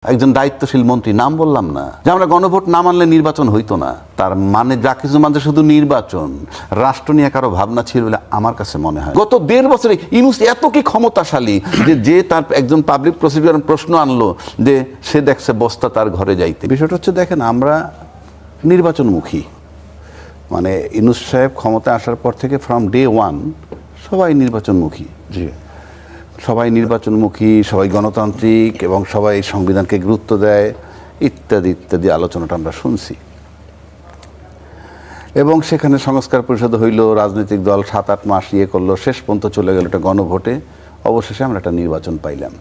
একজন দায়িত্বশীল মন্ত্রী, নাম বললাম না, যে আমরা গণভোট না মানলে নির্বাচন হইতো না, তার মানে যা কিছু মানতে শুধু নির্বাচন, রাষ্ট্র নিয়ে কারো ভাবনা ছিল বলে আমার কাছে মনে হয়। গত 1.5 বছরে ইউনূস এত কি ক্ষমতাশালী যে তার একজন পাবলিক প্রসিকিউটর প্রশ্ন আনলো যে সে দেখছে বস্তা তার ঘরে যাইতে। বিষয়টা হচ্ছে, দেখেন আমরা নির্বাচনমুখী, মানে ইউনূস সাহেব ক্ষমতা আসার পর থেকে ফ্রম ডে ওয়ান সবাই নির্বাচনমুখী। জি, সবাই নির্বাচনমুখী, সবাই গণতান্ত্রিক এবং সবাই সংবিধানকে গুরুত্ব দেয় ইত্যাদি ইত্যাদি আলোচনাটা আমরা শুনছি। এবং সেখানে সংস্কার পরিষদ হইল, রাজনৈতিক দল 7-8 মাস করলো, শেষ পর্যন্ত চলে গেল একটা গণভোটে, অবশেষে আমরা একটা নির্বাচন পাইলাম।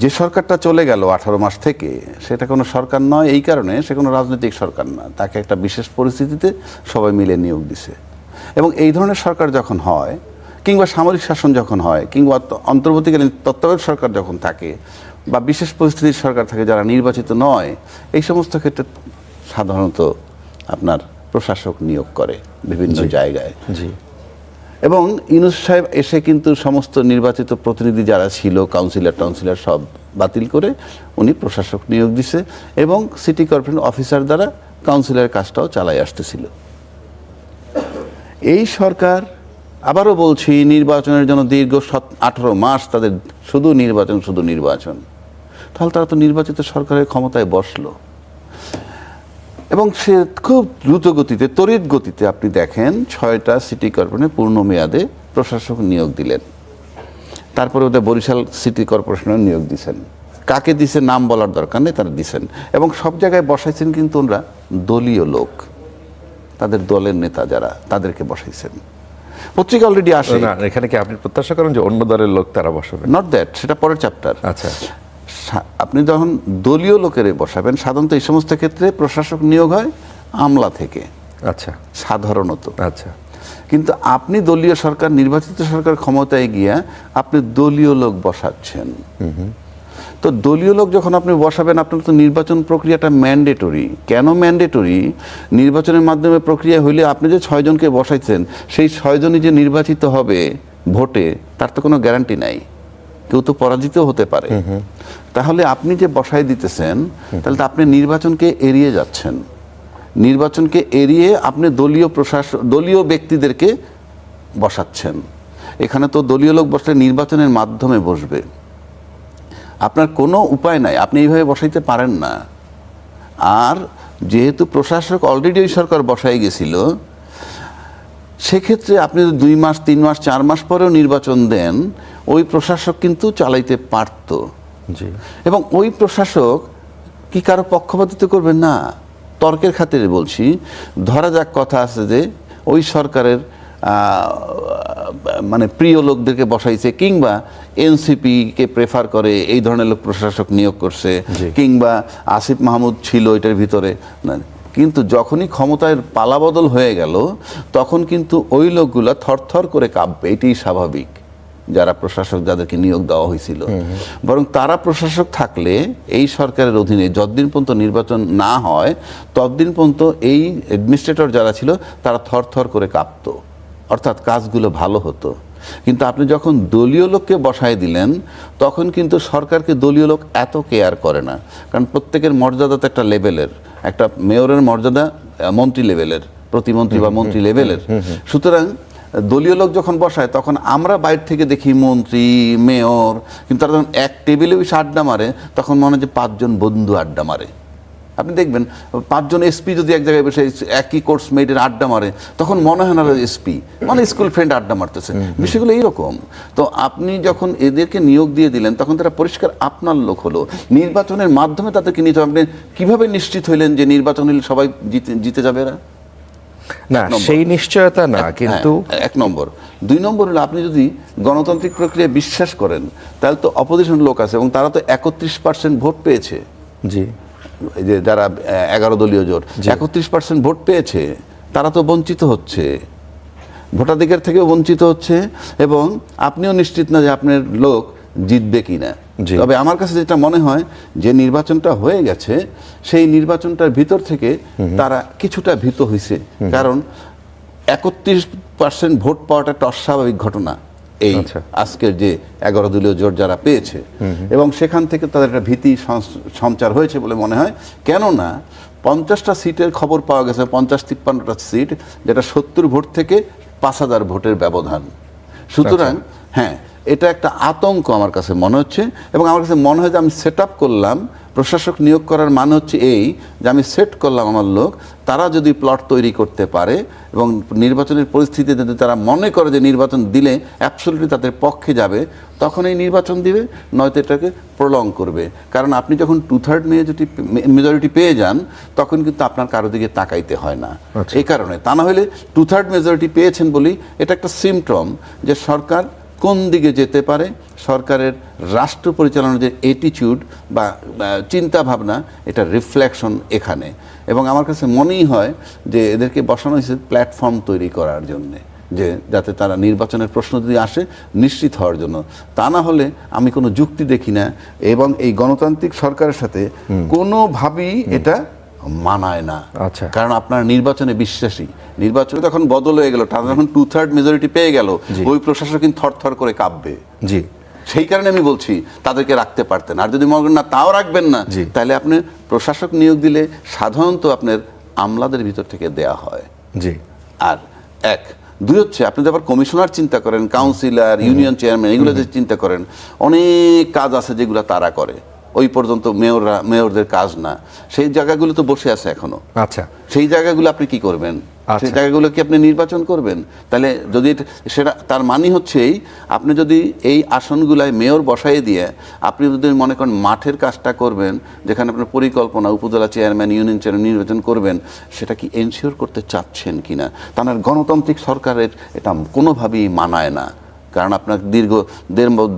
যে সরকারটা চলে গেল 18 মাস থেকে, সেটা কোনো সরকার নয় এই কারণে সে কোনো রাজনৈতিক সরকার না, তাকে একটা বিশেষ পরিস্থিতিতে সবাই মিলে নিয়োগ দিছে। এবং এই ধরনের সরকার যখন হয়, কিংবা সামরিক শাসন যখন হয়, কিংবা অন্তর্বর্তীকালীন তত্ত্বাবধায়ক সরকার যখন থাকে, বা বিশেষ পরিস্থিতির সরকার থাকে যারা নির্বাচিত নয়, এই সমস্ত ক্ষেত্রে সাধারণত আপনার প্রশাসক নিয়োগ করে বিভিন্ন জায়গায়। জি, এবং ইউনূস সাহেব এসে কিন্তু সমস্ত নির্বাচিত প্রতিনিধি যারা ছিল, কাউন্সিলর সব বাতিল করে উনি প্রশাসক নিয়োগ দিছে, এবং সিটি কর্পোরেশন অফিসার দ্বারা কাউন্সিলরের কাজটাও চালাই আসতেছিল। এই সরকার, আবারও বলছি, নির্বাচনের জন্য দীর্ঘ 18 মাস তাদের শুধু নির্বাচন, তাহলে তারা তো নির্বাচিত সরকারের ক্ষমতায় বসলো। এবং সে খুব দ্রুত গতিতে, তড়িৎ গতিতে আপনি দেখেন 6টা সিটি কর্পোরেশনে পূর্ণ মেয়াদে প্রশাসক নিয়োগ দিলেন। তারপরে ওদের বরিশাল সিটি কর্পোরেশনে নিয়োগ দিয়েছেন। কাকে দিছে নাম বলার দরকার নেই, তারা দিছেন। এবং সব জায়গায় বসাইছেন কিন্তু ওনারা দলীয় লোক, তাদের দলের নেতা যারা, তাদেরকে বসাইছেন। পত্রিকা অলরেডি আসে। এখানে কি আপনি প্রত্যাশা করেন যে অন্য দলের লোক তারা বসাবে? নট দ্যাট, সেটা পরের চ্যাপ্টার। আচ্ছা, আপনি যখন দলীয় লোকের বসাবেন, সাধারণত এই সমস্ত ক্ষেত্রে প্রশাসক নিয়োগ হয় আমলা থেকে। আচ্ছা, সাধারণত। আচ্ছা, কিন্তু আপনি দলীয় সরকার, নির্বাচিত সরকার ক্ষমতায় গিয়া আপনি দলীয় লোক বসাচ্ছেন। তো দলীয় লোক যখন আপনি বসাবেন, আপনার তো নির্বাচন প্রক্রিয়াটা ম্যান্ডেটরি। কেন ম্যান্ডেটরি? নির্বাচনের মাধ্যমে প্রক্রিয়া হইলে আপনি যে 6 জনকে বসাইছেন, সেই 6 জনই যে নির্বাচিত হবে ভোটে, তার তো কোনো গ্যারান্টি নাই, কেউ তো পরাজিত হতে পারে। তাহলে আপনি যে বসাই দিতেছেন, তাহলে তো আপনি নির্বাচনকে এড়িয়ে যাচ্ছেন। নির্বাচনকে এড়িয়ে আপনি দলীয় ব্যক্তিদেরকে বসাচ্ছেন। এখানে তো দলীয় লোক বসলে নির্বাচনের মাধ্যমে বসবে, আপনার কোনো উপায় নাই, আপনি এইভাবে বসাইতে পারেন না। আর যেহেতু প্রশাসক অলরেডি ওই সরকার বসাই গেছিল, সেক্ষেত্রে আপনি যদি 2 মাস, 3 মাস, 4 মাস পরেও নির্বাচন দেন, ওই প্রশাসক কিন্তু চালাইতে পারত। জি, এবং ওই প্রশাসক কি কারো পক্ষপাতিত্ব করবেন না? তর্কের খাতিরে বলছি, ধরা যাক কথা আছে যে ওই সরকারের মানে প্রিয় লোকদেরকে বসাইছে, কিংবা এনসিপিকে প্রেফার করে এই ধরনের লোক প্রশাসক নিয়োগ করছে, কিংবা আসিফ মাহমুদ ছিল এটার ভিতরে। কিন্তু যখনই ক্ষমতার পালাবদল হয়ে গেল, তখন কিন্তু ওই লোকগুলা থরথর করে কাঁপবে, এটাই স্বাভাবিক, যারা প্রশাসক, যাদেরকে নিয়োগ দেওয়া হয়েছিল। বরং তারা প্রশাসক থাকলে এই সরকারের অধীনে যতদিন পর্যন্ত নির্বাচন না হয়, ততদিন পর্যন্ত এই অ্যাডমিনিস্ট্রেটর যারা ছিল তারা থরথর করে কাঁপতো, অর্থাৎ কাজগুলো ভালো হতো। কিন্তু আপনি যখন দলীয় লোককে বসায় দিলেন, তখন কিন্তু সরকারকে দলীয় লোক এত কেয়ার করে না, কারণ প্রত্যেকের মর্যাদা তো একটা লেভেলের, একটা মেয়রের মর্যাদা মন্ত্রী লেভেলের, প্রতিমন্ত্রী বা মন্ত্রী লেভেলের। সুতরাং দলীয় লোক যখন বসায়, তখন আমরা বাইরে থেকে দেখি মন্ত্রী, মেয়র, কিন্তু তারা যখন এক টেবিলে বসে আড্ডা মারে, তখন মনে হয় যে 5 জন বন্ধু আড্ডা মারে। আপনি দেখবেন 5 জন এসপি যদি এক জায়গায় বসে একই কোর্স মেয়েদের আড্ডা মারে, তখন মনে হয় না এসপি, মানে স্কুল ফ্রেন্ড আড্ডা মারতেছে। বিষয়গুলো এইরকম। তো আপনি যখন এদেরকে নিয়োগ দিয়ে দিলেন, তখন তারা পরিষ্কার আপনার লোক হলো। নির্বাচনের মাধ্যমে তাদেরকে নিতে হবে। আপনি কিভাবে নিশ্চিত হইলেন যে নির্বাচন হলে সবাই জিতে যাবে? না, সেই নিশ্চয়তা না। কিন্তু 1 নম্বর। 2 নম্বর হলো, আপনি যদি গণতান্ত্রিক প্রক্রিয়া বিশ্বাস করেন, তাহলে তো অপোজিশন লোক আছে, এবং তারা তো 31% ভোট পেয়েছে। জি, এই যে যারা 11 দলীয় জোট 31% ভোট পেয়েছে, তারা তো বঞ্চিত হচ্ছে, ভোটাধিকার থেকেও বঞ্চিত হচ্ছে, এবং আপনিও নিশ্চিত না যে আপনার লোক জিতবে কিনা। তবে আমার কাছে যেটা মনে হয়, যে নির্বাচনটা হয়ে গেছে, সেই নির্বাচনটার ভিতর থেকে তারা কিছুটা ভীত হয়েছে, কারণ 31% ভোট পাওয়াটা একটা অস্বাভাবিক ঘটনা। এই আজকের যে 11 দলীয় জোট যারা পেয়েছে, এবং সেখান থেকে তাদের একটা ভীতি সঞ্চার হয়েছে বলে মনে হয়। কেননা 50টা সিটের খবর পাওয়া গেছে, 50-53টা সিট, যেটা 70 ভোট থেকে 5000 ভোটের ব্যবধান। সুতরাং হ্যাঁ, এটা একটা আতঙ্ক আমার কাছে মনে হচ্ছে, এবং আমার কাছে মনে হয় যে আমি সেট আপ করলাম, প্রশাসক নিয়োগ করার মানে হচ্ছে এই যে আমি সেট করলাম আমার লোক, তারা যদি প্লট তৈরি করতে পারে এবং নির্বাচনের পরিস্থিতিতে যদি তারা মনে করে যে নির্বাচন দিলে অ্যাবসলিউটলি তাদের পক্ষে যাবে, তখন এই নির্বাচন দিবে, নয়তো এটাকে প্রলং করবে। কারণ আপনি যখন 2/3 মেজরিটি পেয়ে যান, তখন কিন্তু আপনার কারো দিকে তাকাইতে হয় না। এই কারণে, তা না হলে 2/3 মেজরিটি পেয়েছেন বলেই এটা একটা সিমটম যে সরকার কোন দিকে যেতে পারে, সরকারের রাষ্ট্র পরিচালনার যে অ্যাটিটিউড বা চিন্তা ভাবনা, এটা রিফ্লেকশন এখানে। এবং আমার কাছে মনেই হয় যে এদেরকে বসানো হয়েছে প্ল্যাটফর্ম তৈরি করার জন্যে, যে যাতে তারা নির্বাচনের প্রশ্ন যদি আসে নিশ্চিত হওয়ার জন্য। তা না হলে আমি কোনো যুক্তি দেখি না, এবং এই গণতান্ত্রিক সরকারের সাথে কোনোভাবেই এটা মানায় না। কারণ আপনার নির্বাচনে বিশ্বাসী, নির্বাচনে তখন বদল হয়ে গেল, তারা যখন 2/3 মেজরিটি পেয়ে গেল, ওই প্রশাসক কিন্তু থরথর করে কাঁপবে। জি, সেই কারণে আমি বলছি তাদেরকে রাখতে পারতেন। আর যদি মনে করেন না তাও রাখবেন না, তাহলে আপনি প্রশাসক নিয়োগ দিলে সাধারণত আপনার আমলাদের ভিতর থেকে দেয়া হয়। জি। আর দুই হচ্ছে, আপনি যখন কমিশনার চিন্তা করেন, কাউন্সিলর, ইউনিয়ন চেয়ারম্যান, এগুলো যে চিন্তা করেন, অনেক কাজ আছে যেগুলো তারা করে, ওই পর্যন্ত মেয়রদের কাজ না। সেই জায়গাগুলো তো বসে আছে এখনো। আচ্ছা, সেই জায়গাগুলো আপনি কি করবেন? সেই জায়গাগুলো কি আপনি নির্বাচন করবেন? তাহলে যদি সেটা, তার মানে হচ্ছে আপনি যদি এই আসনগুলায় মেয়র বসাই দিয়ে আপনি যদি মনে করেন মাঠের কাজটা করবেন, যেখানে আপনার পরিকল্পনা, উপজেলা চেয়ারম্যান, ইউনিয়ন চেয়ারম্যান নির্বাচন করবেন, সেটা কি এনশিওর করতে চাচ্ছেন কিনা? তাহলে গণতান্ত্রিক সরকারের এটা কোনোভাবেই মানায় না। কারণ আপনার দীর্ঘ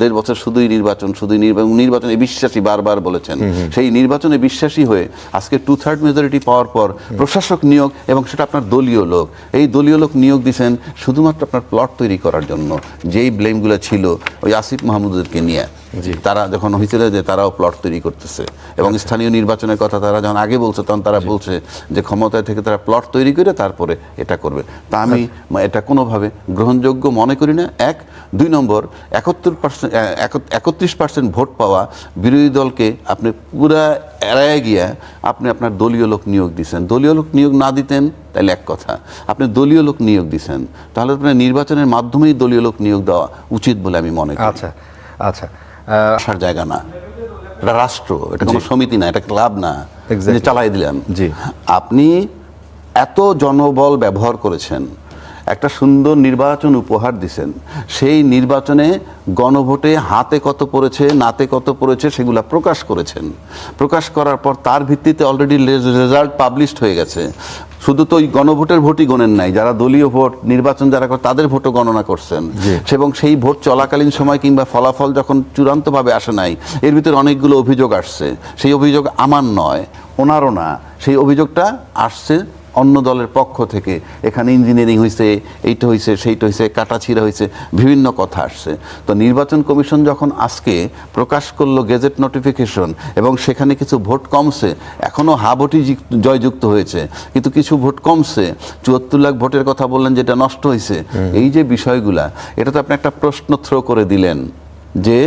দেড় বছর শুধুই নির্বাচনে বিশ্বাসী, বারবার বলেছেন, সেই নির্বাচনে বিশ্বাসী হয়ে আজকে 2/3 মেজরিটি পাওয়ার পর প্রশাসক নিয়োগ, এবং সেটা আপনার দলীয় লোক, এই দলীয় লোক নিয়োগ দিয়েছেন শুধুমাত্র আপনার প্লট তৈরি করার জন্য। যেই ব্লেমগুলো ছিল ওই আসিফ মাহমুদদেরকে নিয়ে, তারা যখন হয়েছিল যে তারাও প্লট তৈরি করতেছে, এবং স্থানীয় নির্বাচনের কথা তারা যখন আগে বলছে, তখন তারা বলছে যে ক্ষমতায় থেকে তারা প্লট তৈরি করে তারপরে এটা করবে। তা আমি এটা কোনোভাবে গ্রহণযোগ্য মনে করি না। 2 নম্বর, 31% ভোট পাওয়া বিরোধী দলকে আপনি পুরা এড়ায় গিয়া আপনি আপনার দলীয় লোক নিয়োগ দিচ্ছেন। দলীয় লোক নিয়োগ না দিতেন তাহলে এক কথা, আপনি দলীয় লোক নিয়োগ দিচ্ছেন, তাহলে আপনার নির্বাচনের মাধ্যমেই দলীয় লোক নিয়োগ দেওয়া উচিত বলে আমি মনে করি। আচ্ছা, আসার জায়গা না, এটা রাষ্ট্র, এটা কোনো সমিতি না, এটা ক্লাব না যে চালাই দিলেন। আপনি এত জনবল ব্যবহার করেছেন, একটা সুন্দর নির্বাচন উপহার দিছেন, সেই নির্বাচনে গণভোটে হাতে কত পড়েছে, নাতে কত পড়েছে, সেগুলা প্রকাশ করেছেন। প্রকাশ করার পর তার ভিত্তিতে অলরেডি রেজাল্ট পাবলিশড হয়ে গেছে। শুধু তো ওই গণভোটের ভোটই গণেন নাই, যারা দলীয় ভোট নির্বাচন যারা করে তাদের ভোটও গণনা করছেন, এবং সেই ভোট চলাকালীন সময় কিংবা ফলাফল যখন চূড়ান্তভাবে আসে নাই, এর ভিতরে অনেকগুলো অভিযোগ আসছে। সেই অভিযোগ আমার নয়, ওনারও না, সেই অভিযোগটা আসছে অন্য দলের পক্ষ থেকে। এখানে ইঞ্জিনিয়ারিং হয়েছে, এইটা হয়েছে, সেইটা হয়েছে, কাটাছিড়া হয়েছে, বিভিন্ন কথা আসছে। তো নির্বাচন কমিশন যখন আজকে প্রকাশ করলো গেজেট নোটিফিকেশন, এবং সেখানে কিছু ভোট কমছে, এখনও ভোটই জয়যুক্ত হয়েছে, কিন্তু কিছু ভোট কমছে, 74 লাখ ভোটের কথা বললেন যেটা নষ্ট হয়েছে, এই যে বিষয়গুলা, এটা তো আপনি একটা প্রশ্ন থ্রো করে দিলেন যে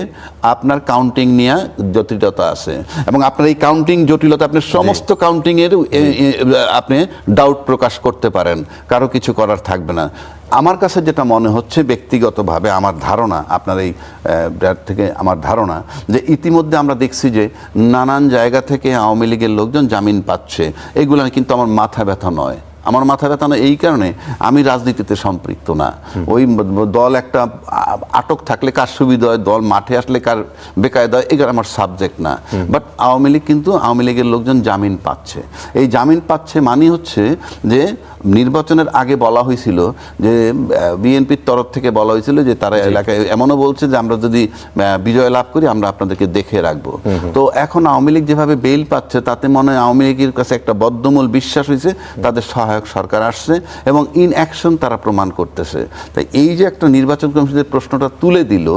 আপনার কাউন্টিং নিয়ে জটিলতা আছে, এবং আপনার এই কাউন্টিং জটিলতা আপনি সমস্ত কাউন্টিংয়ের আপনি ডাউট প্রকাশ করতে পারেন, কারো কিছু করার থাকবে না। আমার কাছে যেটা মনে হচ্ছে ব্যক্তিগতভাবে, আমার ধারণা, আপনার এই থেকে আমার ধারণা, যে ইতিমধ্যে আমরা দেখছি যে নানান জায়গা থেকে আওয়ামী লীগের লোকজন জামিন পাচ্ছে। এগুলো কিন্তু আমার মাথা ব্যথা নয়, আমার মাথা ব্যথা না এই কারণে আমি রাজনীতিতে সম্পৃক্ত না। ওই দল একটা আটক থাকলে কার সুবিধা হয়, দল মাঠে আসলে কার বেকায়দা হয়, এগুলো আমার সাবজেক্ট না। বাট আওয়ামী লীগ কিন্তু, আওয়ামী লীগের লোকজন জামিন পাচ্ছে। এই জামিন পাচ্ছে মানে হচ্ছে যে নির্বাচনের আগে বলা হয়েছিল যে বিএনপির তরফ থেকে বলা হয়েছিল যে তারা এলাকায় এমনও বলছে যে আমরা যদি বিজয় লাভ করি আমরা আপনাদেরকে দেখে রাখবো। তো এখন আওয়ামী লীগ যেভাবে বেইল পাচ্ছে, তাতে মনে হয় আওয়ামী লীগের কাছে একটা বদ্ধমূল বিশ্বাস হয়েছে, তাদের সহায়ক সরকার আসছে এবং ইন অ্যাকশন তারা প্রমাণ করতেছে। তাই এই যে একটা নির্বাচন কমিশনের প্রশ্নটা তুলে দিল,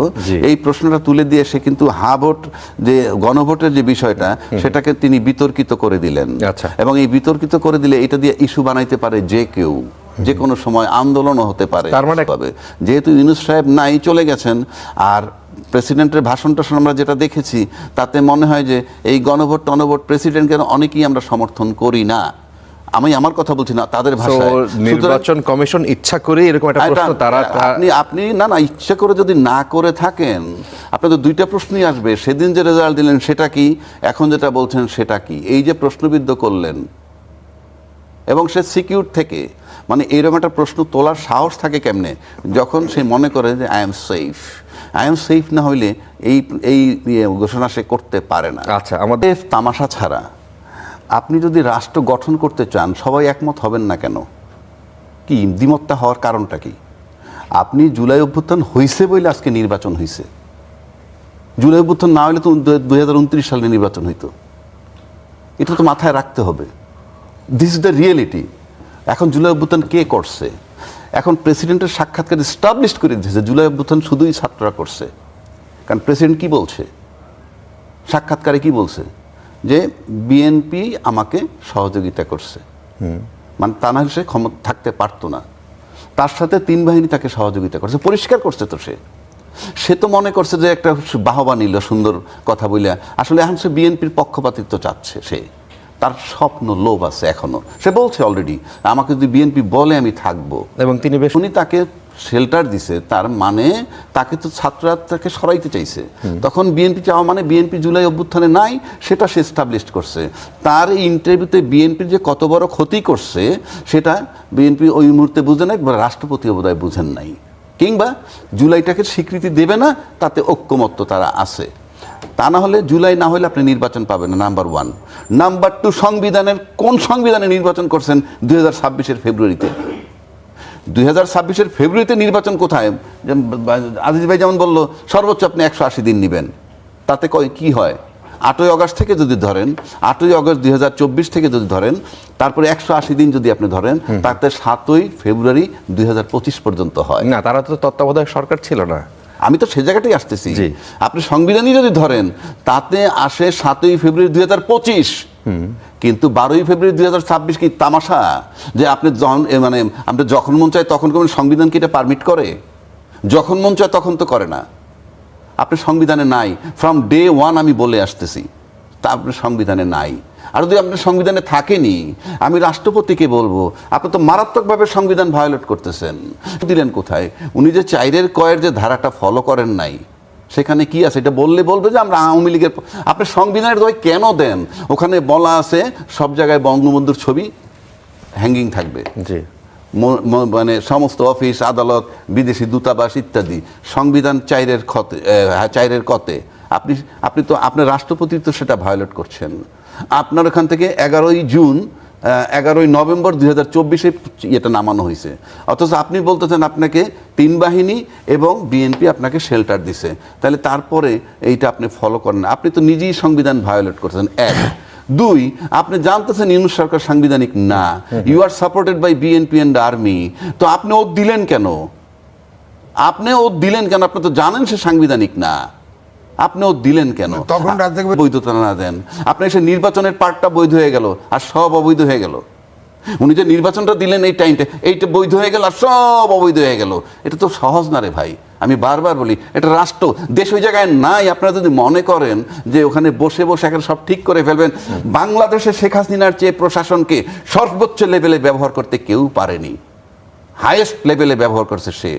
এই প্রশ্নটা তুলে দিয়ে সে কিন্তু ভোট, যে গণভোটের যে বিষয়টা, সেটাকে তিনি বিতর্কিত করে দিলেন। এবং এই বিতর্কিত করে দিলে এটা দিয়ে ইস্যু বানাইতে পারে যে কেউ। যে কোনো সময় আন্দোলনও হতে পারে। তার মানে যেহেতু ইউনূস সাহেব নাই, চলে গেছেন, আর প্রেসিডেন্টের ভাষণটা আমরা যেটা দেখেছি তাতে মনে হয় যে এই গণভোট টনভোট প্রেসিডেন্টকে অনেকেই আমরা সমর্থন করি না। আমি আমার কথা বলছি না, তাদের ভাষায়। নির্বাচন কমিশন ইচ্ছা করে এরকম একটা প্রশ্ন তারা আপনি না ইচ্ছা করে যদি না করে থাকেন, আপনার তো দুইটা প্রশ্নই আসবে, সেদিন যে রেজাল্ট দিলেন সেটা কি, এখন যেটা বলছেন সেটা কি। এই যে প্রশ্নবিদ্ধ করলেন এবং সে সিকিউর থেকে, মানে এরকম একটা প্রশ্ন তোলার সাহস থাকে কেমনে যখন সে মনে করে যে আই এম সেফ না হইলে এই এই ঘোষণা সে করতে পারে না। আচ্ছা, আমাদের তামাশা ছাড়া আপনি যদি রাষ্ট্র গঠন করতে চান, সবাই একমত হবেন না কেন? কি দ্বিমতটা হওয়ার কারণটা কি? আপনি জুলাই অভ্যুত্থান হইছে বলে আজকে নির্বাচন হইছে। জুলাই অভ্যুত্থান না হলে তো 2029 সালে নির্বাচন হইতো। এটা তো মাথায় রাখতে হবে। This is the reality. এখন জুলাই অভ্যুত্থান কে করছে? এখন প্রেসিডেন্টের সাক্ষাৎকার এস্টাবলিশ করে দিয়েছে জুলাই অভ্যুত্থান শুধুই ছাত্ররা করছে। কারণ প্রেসিডেন্ট কি বলছে সাক্ষাৎকারে, কি বলছে? যে বিএনপি আমাকে সহযোগিতা করছে, মানে তা না হলে সে ক্ষমতা থাকতে পারতো না। তার সাথে 3 বাহিনী তাকে সহযোগিতা করছে, পরিষ্কার করছে। তো সে তো মনে করছে যে একটা বাহবা নিল সুন্দর কথা বলে, আসলে এখন সে বিএনপির পক্ষপাতিত্ব চাচ্ছে। সে তার স্বপ্ন লোভ আছে এখনো। সে বলছে অলরেডি আমাকে যদি বিএনপি বলে আমি থাকবো, এবং তিনি উনি তাকে শেল্টার দিছে, তার মানে তাকে তো ছাত্ররা তাকে সরাইতে চাইছে। তখন বিএনপি চাওয়া মানে বিএনপি জুলাই অভ্যুত্থানে নাই, সেটা সে এস্টাবলিশ করছে। তার এই ইন্টারভিউতে বিএনপির যে কত বড় ক্ষতি করছে সেটা বিএনপি ওই মুহূর্তে বুঝে নাই, রাষ্ট্রপতিও বোধহয় বুঝেন নাই, কিংবা জুলাইটাকে স্বীকৃতি দেবে না, তাতে ঐক্যমত্য তারা আছে। তা না হলে জুলাই না হলে আপনি নির্বাচন পাবেন না, নাম্বার 1। নাম্বার 2, সংবিধানের কোন সংবিধানে নির্বাচন করছেন 2026-এর ফেব্রুয়ারিতে? 2026-এর ফেব্রুয়ারিতে নির্বাচন কোথায়? আজিজ ভাই যেমন বললো সর্বোচ্চ আপনি 180 দিন নেবেন, তাতে কি হয়? 8ই আগস্ট থেকে যদি ধরেন, 8ই আগস্ট 2024 থেকে যদি ধরেন, তারপরে 180 দিন যদি আপনি ধরেন, তাতে 7ই ফেব্রুয়ারি 2025 পর্যন্ত হয় না। তারা তো তত্ত্বাবধায়ক সরকার ছিল না। আমি তো সে জায়গাটাই আসতেছি। আপনি সংবিধানই যদি ধরেন, তাতে আসে 7ই ফেব্রুয়ারি 2025। কিন্তু 12ই ফেব্রুয়ারি 2026 কি তামাশা? যে আপনি মানে আপনি যখন মন চায় তখন কোন সংবিধান কি এটা পারমিট করে? যখন মন চায় তখন তো করে না। আপনি সংবিধানে নাই, ফ্রম ডে 1 আমি বলে আসতেছি, তা আপনি সংবিধানে নাই। আর যদি আপনি সংবিধানে থাকেনি, আমি রাষ্ট্রপতিকে বলবো আপনি তো মারাত্মকভাবে সংবিধান ভায়োলেট করতেছেন। দিলেন কোথায়? উনি যে 4-এর কয়ের যে ধারাটা ফলো করেন নাই, সেখানে কি আছে? এটা বলবে যে আমরা আওয়ামী লীগের। আপনি সংবিধানের দয় কেন দেন? ওখানে বলা আছে সব জায়গায় বঙ্গবন্ধুর ছবি হ্যাঙ্গিং থাকবে, মানে সমস্ত অফিস আদালত বিদেশি দূতাবাস ইত্যাদি। সংবিধান 4-এর কতে আপনি তো আপনার রাষ্ট্রপতি তো সেটা ভায়োলেট করছেন। আপনার ওখান থেকে 11ই নভেম্বর 2024-এ এটা নামানো হয়েছে, অথচ আপনি বলতেছেন আপনাকে 3 বাহিনী এবং বিএনপি আপনাকে শেল্টার দিছে। তাহলে তারপরে এইটা আপনি ফলো করেন না, আপনি তো নিজেই সংবিধান ভায়োলেট করছেন। 1, 2, আপনি জানতেছেন ইউনূস সরকার সাংবিধানিক না, you are supported by BNP and army. তো আপনি ওত দিলেন কেন? আপনি তো জানেন সে সাংবিধানিক না, আপনিও দিলেন কেন? তখন বৈধতা না দেন, আপনি এসে নির্বাচনের পার্টটা বৈধ হয়ে গেল আর সব অবৈধ হয়ে গেল। উনি যে নির্বাচনটা দিলেন এই টাইমটা, এইটা বৈধ হয়ে গেল আর সব অবৈধ হয়ে গেল। এটা তো সহজ না রে ভাই। আমি বারবার বলি এটা রাষ্ট্র, দেশ ওই জায়গায় নাই। আপনারা যদি মনে করেন যে ওখানে বসে বসে এখন সব ঠিক করে ফেলবেন, বাংলাদেশে শেখ হাসিনার চেয়ে প্রশাসনকে সর্বোচ্চ লেভেলে ব্যবহার করতে কেউ পারেনি। হাইয়েস্ট লেভেলে ব্যবহার করছে সে।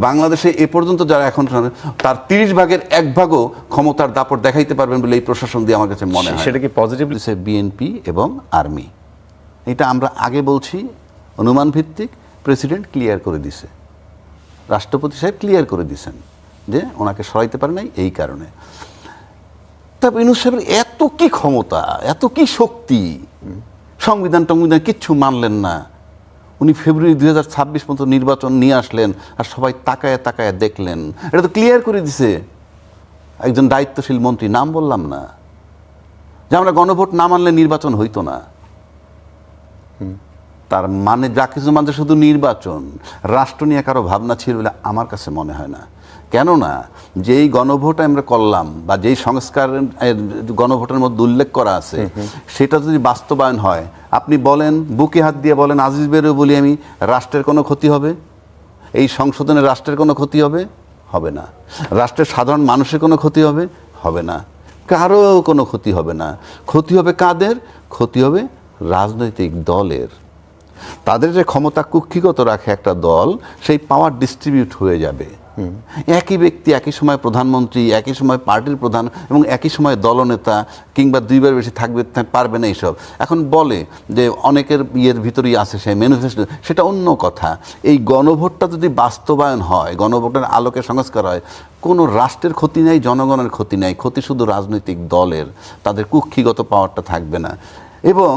বাংলাদেশে এ পর্যন্ত যারা এখন তার 30 ভাগের 1 ভাগও ক্ষমতার দাপট দেখাইতে পারবেন বলে এই প্রশাসন দিয়ে আমার কাছে মনে হয়। সেটা কি পজিটিভলি বিএনপি এবং আর্মি, এটা আমরা আগে বলছি, অনুমান ভিত্তিক। প্রেসিডেন্ট ক্লিয়ার করে দিছে, রাষ্ট্রপতি সাহেব ক্লিয়ার করে দিছেন যে ওনাকে সরাইতে পারে নাই এই কারণে। তারপর ইউনূস সাহেবের এত কি ক্ষমতা, এত কি শক্তি, সংবিধান কিচ্ছু মানলেন না। উনি ফেব্রুয়ারি 2026 পর্যন্ত নির্বাচন নিয়ে আসলেন আর সবাই তাকায় দেখলেন। এটা তো ক্লিয়ার করে দিছে একজন দায়িত্বশীল মন্ত্রী, নাম বললাম না, যে আমরা গণভোট না মানলে নির্বাচন হইতো না। তার মানে যা কিছু মানছে শুধু নির্বাচন, রাষ্ট্র নিয়ে কারো ভাবনা ছিল বলে আমার কাছে মনে হয় না। কেননা যেই গণভোট আমরা করলাম বা যেই সংস্কার গণভোটের মধ্যে উল্লেখ করা আছে সেটা যদি বাস্তবায়ন হয়, আপনি বলেন, বুকে হাত দিয়ে বলেন, আজিজ বেরো বলি আমি, রাষ্ট্রের কোনো ক্ষতি হবে? এই সংশোধনে রাষ্ট্রের কোনো ক্ষতি হবে? হবে না। রাষ্ট্রের সাধারণ মানুষের কোনো ক্ষতি হবে? হবে না। কারো কোনো ক্ষতি হবে না। ক্ষতি হবে কাদের? ক্ষতি হবে রাজনৈতিক দলের। তাদের যে ক্ষমতা কুক্ষিগত রাখে একটা দল, সেই পাওয়ার ডিস্ট্রিবিউট হয়ে যাবে। একই ব্যক্তি একই সময় প্রধানমন্ত্রী, একই সময় পার্টির প্রধান এবং একই সময় দলনেতা, কিংবা দুইবার বেশি পারবে না এইসব। এখন বলে যে অনেকের ইয়ের ভিতরেই আছে সে ম্যানিফেস্টো, সেটা অন্য কথা। এই গণভোটটা যদি বাস্তবায়ন হয়, গণভোটের আলোকে সংস্কার হয়, কোনো রাষ্ট্রের ক্ষতি নেই, জনগণের ক্ষতি নেই, ক্ষতি শুধু রাজনৈতিক দলের। তাদের কুক্ষিগত পাওয়ারটা থাকবে না। এবং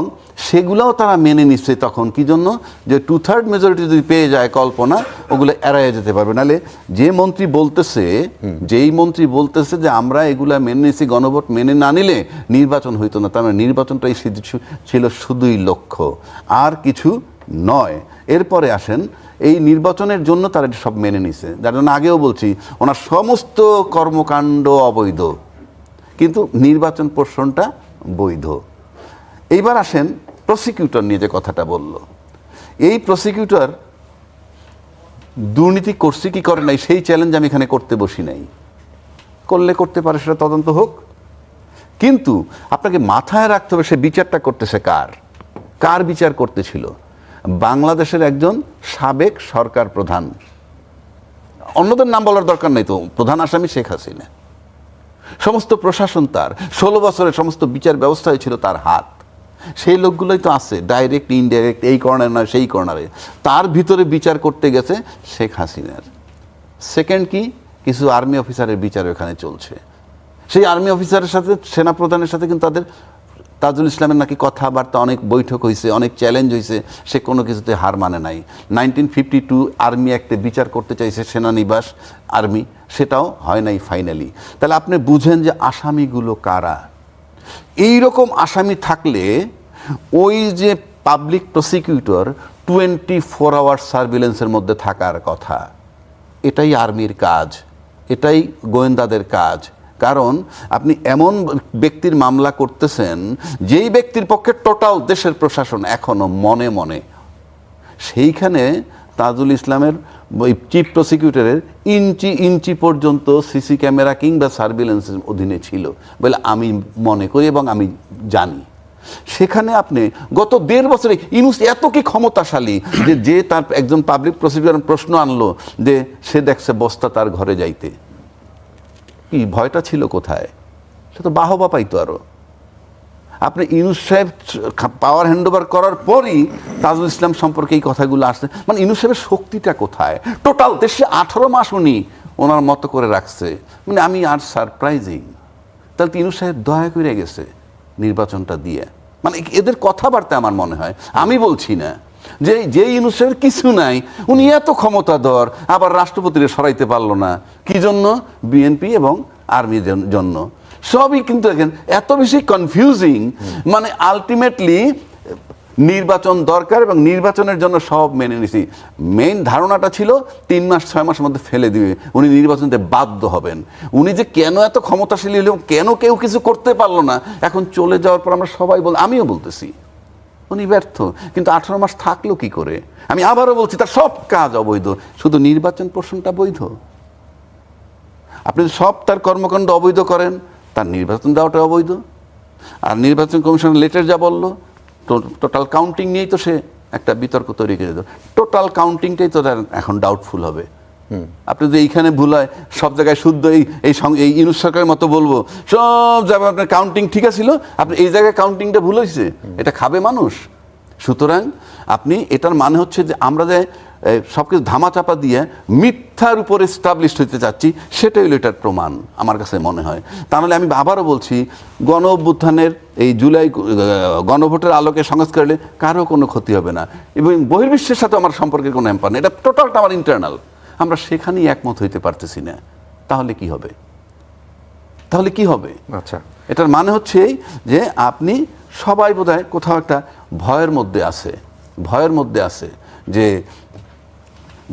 সেগুলোও তারা মেনে নিচ্ছে তখন, কি জন্য? যে 2/3 মেজরিটি যদি পেয়ে যায় কল্পনা, ওগুলো এড়াইয়ে যেতে পারবে। নাহলে যেই মন্ত্রী বলতেছে যে আমরা এগুলা মেনে নিছি, গণভোট মেনে না নিলে নির্বাচন হইতো না, তার মানে নির্বাচনটাই ছিল শুধুই লক্ষ্য, আর কিছু নয়। এরপরে আসেন, এই নির্বাচনের জন্য তারা সব মেনে নিছে, যার জন্য আগেও বলছি ওনার সমস্ত কর্মকাণ্ড অবৈধ, কিন্তু নির্বাচন প্রশ্নটা বৈধ। এইবার আসেন প্রসিকিউটর নিয়ে যে কথাটা বলল, এই প্রসিকিউটর দুর্নীতি করছে কি করে নাই সেই চ্যালেঞ্জ আমি এখানে করতে বসি নাই। করলে করতে পারে, সেটা তদন্ত হোক। কিন্তু আপনাকে মাথায় রাখতে হবে সে বিচারটা করতেছে কার বিচার করতেছিল? বাংলাদেশের একজন সাবেক সরকার প্রধান। অন্যদের নাম বলার দরকার নেই তো, প্রধান আসামি শেখ হাসিনা। সমস্ত প্রশাসন তার, 16 বছরের সমস্ত বিচার ব্যবস্থায় ছিল তার হাত। সেই লোকগুলোই তো আছে, ডাইরেক্ট ইনডাইরেক্ট, এই কর্নারে নয় সেই কর্নারে। তার ভিতরে বিচার করতে গেছে শেখ হাসিনার। সেকেন্ড কি, কিছু আর্মি অফিসারের বিচার এখানে চলছে। সেই আর্মি অফিসারের সাথে, সেনাপ্রধানের সাথে কিন্তু তাজুল ইসলামের নাকি কথাবার্তা, অনেক বৈঠক হয়েছে, অনেক চ্যালেঞ্জ হয়েছে, সে কোনো কিছুতে হার মানে নাই। 1952 আর্মি অ্যাক্টে বিচার করতে চাইছে সেনানিবাস আর্মি, সেটাও হয় নাই ফাইনালি। তাহলে আপনি বুঝেন যে আসামিগুলো কারা। এই রকম আসামি থাকলে ওই যে পাবলিক প্রসিকিউটর 24 আওয়ার সার্ভিলেন্সের মধ্যে থাকার কথা। এটাই আর্মির কাজ, এটাই গোয়েন্দাদের কাজ। কারণ আপনি এমন ব্যক্তির মামলা করতেছেন যেই ব্যক্তির পক্ষে টোটাল দেশের প্রশাসন এখনো মনে মনে। সেইখানে তাজুল ইসলামের ওই চিফ প্রসিকিউটরের ইঞ্চি পর্যন্ত সিসি ক্যামেরা কিংবা সার্ভিলেন্সের অধীনে ছিল বলে আমি মনে করি এবং আমি জানি। সেখানে আপনি গত 1.5 বছরে ইউনূস এত কি ক্ষমতাশালী যে তার একজন পাবলিক প্রসিকিউটর প্রশ্ন আনলো যে সে দেখছে বস্তা তার ঘরে যাইতে, কি ভয়টা ছিল কোথায়? সে তো বাহবা পাইতো। আরো আপনি ইউনূস সাহেব পাওয়ার হ্যান্ডওভার করার পরই তাজুল ইসলাম সম্পর্কে এই কথাগুলো আসছে। মানে ইউনূস সাহেবের শক্তিটা কোথায়? টোটাল দেশে 18 মাস উনি ওনার মতো করে রাখছে। মানে আমি আর সারপ্রাইজিং। তাহলে তো ইউনূস সাহেব দয়া করে গেছে নির্বাচনটা দিয়ে। মানে এদের কথাবার্তা আমার মনে হয়, আমি বলছি না যে ইউনূস সাহেবের কিছু নাই, উনি এত ক্ষমতাধর, আবার রাষ্ট্রপতিরে সরাইতে পারলো না। কি জন্য? বিএনপি এবং আর্মির জন্য। সবই কিন্তু এত বেশি কনফিউজিং। মানে আলটিমেটলি নির্বাচন দরকার এবং নির্বাচনের জন্য সব মেনে নিছি। মেইন ধারণাটা ছিল 3 মাস 6 মাসের মধ্যে ফেলে দিবে, উনি নির্বাচনতে বাধ্য হবেন। উনি যে কেন এত ক্ষমতাশালী হলেও কেন কেউ কিছু করতে পারলো না, এখন চলে যাওয়ার পর আমরা সবাই আমিও বলতেছি উনি ব্যর্থ। কিন্তু 18 মাস থাকলো কি করে? আমি আবারও বলছি তার সব কাজ অবৈধ, শুধু নির্বাচন প্রশ্নটা বৈধ। আপনি সব তার কর্মকাণ্ড অবৈধ করেন, তার নির্বাচন দেওয়াটা অবৈধ। আর নির্বাচন কমিশনের লেটার যা বললো, টোটাল কাউন্টিং নিয়েই তো সে একটা বিতর্ক তৈরি করে দিল। টোটাল কাউন্টিংটাই তো এখন ডাউটফুল হবে। আপনি যদি এইখানে ভুল হয়, সব জায়গায় শুদ্ধ এই ইউনূস সরকারের মতো বলবো সব জায়গায় আপনার কাউন্টিং ঠিক আছিল, আপনি এই জায়গায় কাউন্টিংটা ভুল হয়েছে, এটা খাবে মানুষ? সুতরাং আপনি এটার মানে হচ্ছে যে আমরা যে সব কিছু ধামাচাপা দিয়ে মিথ্যার উপর এস্টাবলিশড হতে চাচ্ছি, সেটাই হলো এটার প্রমাণ আমার কাছে মনে হয়। তাহলে আমি আবারও বলছি, গণ অভ্যুত্থানের এই জুলাই গণভোটের আলোকে সংস্কার হলে কারো কোনো ক্ষতি হবে না এবং বহির্বিশ্বের সাথে আমার সম্পর্কের কোনো হ্যাম্পার নেই। এটা টোটালটা আমার ইন্টারনাল। আমরা সেখানেই একমত হইতে পারতেছি না। তাহলে কি হবে? আচ্ছা, এটার মানে হচ্ছে যে আপনি সবাই বোধহয় কোথাও একটা ভয়ের মধ্যে আছে যে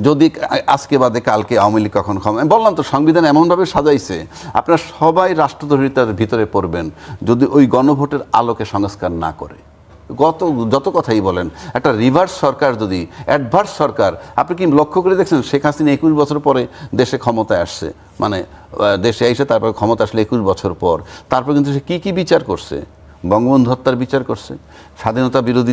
যদি আজকে বাদে কালকে আওয়ামী লীগ কখন আমি বললাম তো সংবিধান এমনভাবে সাজাইছে আপনারা সবাই রাষ্ট্রদ্রোহিতার ভিতরে পড়বেন যদি ওই গণভোটের আলোকে সংস্কার না করে। যত কথাই বলেন, একটা রিভার্স সরকার যদি অ্যাডভার্স সরকার, আপনি কি লক্ষ্য করে দেখছেন শেখ হাসিনা 21 বছর পরে দেশে ক্ষমতায় আসছে, মানে দেশে এসে তারপর ক্ষমতা আসলে 21 বছর পর, তারপর কিন্তু সে কী কী বিচার করছে, বঙ্গবন্ধু হত্যার বিচার করছে, স্বাধীনতা বিরোধী